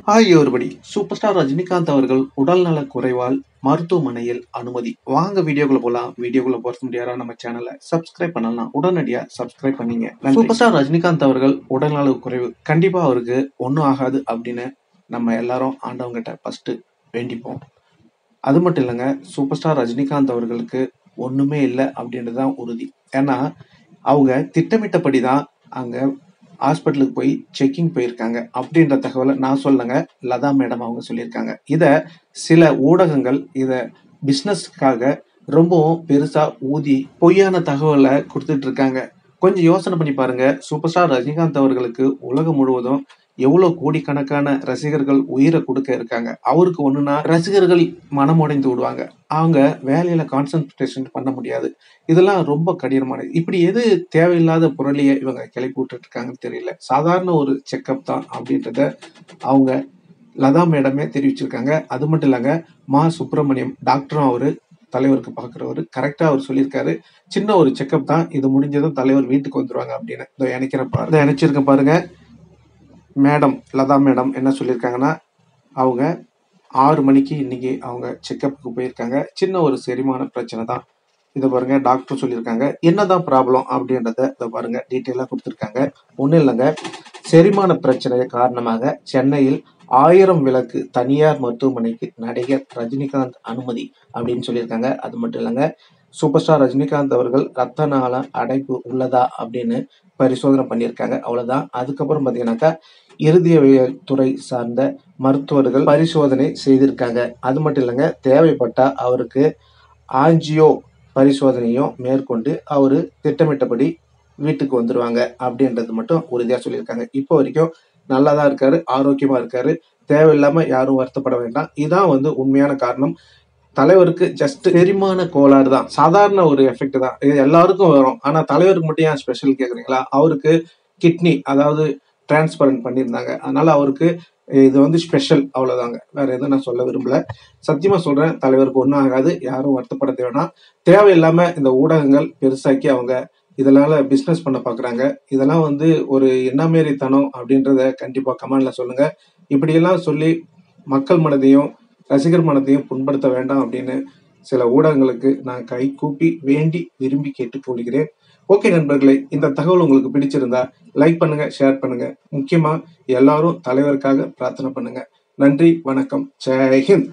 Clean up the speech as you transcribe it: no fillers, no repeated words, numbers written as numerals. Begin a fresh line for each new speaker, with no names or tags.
Hi everybody. Super star Rajinikanth அவர்கள் உடல்நலக் குறைவால் மருத்துவமனையில் அனுமதி. வாங்க வீடியோக்குள்ள போலாம். வீடியோக்குள்ள போறதுக்கு முன்னாடி நம்ம சேனலை சப்ஸ்கிரைப் பண்ணலாம். உடனடியா சப்ஸ்கிரைப் பண்ணீங்க. சூப்பர் ஸ்டார் ரஜினிகாந்த் அவர்கள் உடல்நலக் குறைவு. கண்டிப்பா அவருக்கு ஒன்றும் ஆகாது அப்படின்னு நம்ம எல்லாரும் ஆண்டவங்கிட்ட ஃபர்ஸ்ட் வேண்டிப்போம். அது மட்டும் இல்லைங்க, சூப்பர் ஸ்டார் ரஜினிகாந்த் அவர்களுக்கு ஒண்ணுமே இல்லை அப்படின்றது தான் உறுதி. ஏன்னா அவங்க திட்டமிட்டபடி தான் அங்க ஹாஸ்பிட்டலுக்கு போய் செக்கிங் போயிருக்காங்க அப்படின்ற தகவலை நான் சொல்லங்க, லதா மேடம் அவங்க சொல்லியிருக்காங்க. இத சில ஊடகங்கள் இத பிசினஸ்க்காக ரொம்பவும் பெருசா ஊதி பொய்யான தகவலை கொடுத்துட்டு இருக்காங்க. கொஞ்சம் யோசனை பண்ணி பாருங்க. சூப்பர் ஸ்டார் ரஜினிகாந்த் அவர்களுக்கு உலகம் முழுவதும் எவ்வளவு கோடிக்கணக்கான ரசிகர்கள் உயிரை கொடுக்க இருக்காங்க. அவருக்கு ஒண்ணுன்னா ரசிகர்கள் மனம் உடைந்து விடுவாங்க. அவங்க வேலையில கான்சென்ட்ரேஷன் பண்ண முடியாது. இதெல்லாம் ரொம்ப கடினமானது. இப்படி எது தேவையில்லாத புரளியை இவங்க கிளப்பி விட்டுட்டு இருக்காங்கன்னு தெரியல. சாதாரண ஒரு செக்கப் தான் அப்படின்றத அவங்க லதா மேடமே தெரிவிச்சிருக்காங்க. அது மட்டும் இல்லங்க, மா சுப்பிரமணியம் டாக்டரும் அவரு தலைவருக்கு பாக்குறவரு கரெக்டா அவர் சொல்லியிருக்காரு. சின்ன ஒரு செக்கப் தான், இது முடிஞ்சதும் தலைவர் வீட்டுக்கு வந்துருவாங்க அப்படின்னு. இதோ இணைச்சிருக்க பாருங்க. மேடம் லதா மேடம் என்ன சொல்லியிருக்காங்கன்னா, அவங்க 6 மணிக்கு இன்னைக்கு அவங்க செக்கப்புக்கு போயிருக்காங்க. சின்ன ஒரு செரிமான பிரச்சனை தான். இதை பாருங்க, டாக்டர் சொல்லியிருக்காங்க. என்னதான் ப்ராப்ளம் அப்படின்றத இதை பாருங்க, டீட்டெயிலா கொடுத்துருக்காங்க. ஒன்றும் இல்லைங்க, செரிமான பிரச்சனை காரணமாக சென்னையில் 1000 விளக்கு தனியார் மருத்துவமனைக்கு நடிகர் ரஜினிகாந்த் அனுமதி அப்படின்னு சொல்லியிருக்காங்க. அது மட்டும் இல்லைங்க, சூப்பர் ஸ்டார் ரஜினிகாந்த் அவர்கள் ரத்த நாள அடைப்பு உள்ளதா அப்படின்னு பரிசோதனை பண்ணியிருக்காங்க. அவ்வளவுதான். அதுக்கப்புறம் பாத்தீங்கன்னாக்கா இருதயவியல் துறை சார்ந்த மருத்துவர்கள் பரிசோதனை செய்திருக்காங்க. அது மட்டும் இல்லைங்க, தேவைப்பட்டா அவருக்கு ஆஞ்சியோ பரிசோதனையும் மேற்கொண்டு அவரு திட்டமிட்டபடி வீட்டுக்கு வந்துருவாங்க அப்படின்றது மட்டும் உறுதியா சொல்லியிருக்காங்க. இப்போ வரைக்கும் நல்லாதான் இருக்காரு, ஆரோக்கியமா இருக்காரு. தேவையில்லாம யாரும் வருத்தப்பட வேண்டாம். இதான் உண்மையான காரணம். தலைவருக்கு ஜஸ்ட் செரிமான கோளாறு தான், சாதாரண ஒரு எஃபெக்ட் தான். இது எல்லாருக்கும் வரும். ஆனா தலைவருக்கு மட்டும் ஏன் ஸ்பெஷல் கேக்குறீங்களா? அவருக்கு கிட்னி அதாவது டிரான்ஸ்பரண்ட் பண்ணியிருந்தாங்க. அதனால அவருக்கு இது ஸ்பெஷல், அவ்வளவுதாங்க. வேற எதுவும் நான் சொல்ல விரும்பல. சத்தியமா சொல்றேன், தலைவருக்கு ஒன்றும் ஆகாது. யாரும் வருத்தப்பட தேவைன்னா. தேவையில்லாம இந்த ஊடகங்கள் பெருசாக்கி அவங்க இதனால பிசினஸ் பண்ண பாக்குறாங்க. இதெல்லாம் ஒரு என்ன மாரித்தனம் அப்படின்றத கண்டிப்பா கமெண்ட்ல சொல்லுங்க. இப்படியெல்லாம் சொல்லி மக்கள் மனதையும் ரசிகர் மனதையும் புண்படுத்த வேண்டாம் அப்படின்னு சில ஊடகங்களுக்கு நான் கை கூப்பி வேண்டி விரும்பி கேட்டுக்கொள்கிறேன். ஓகே நண்பர்களே, இந்த தகவல் உங்களுக்கு பிடிச்சிருந்தா லைக் பண்ணுங்க, ஷேர் பண்ணுங்க. முக்கியமா எல்லாரும் தலைவருக்காக பிரார்த்தனை பண்ணுங்க. நன்றி, வணக்கம், ஜெய் ஹிந்த்.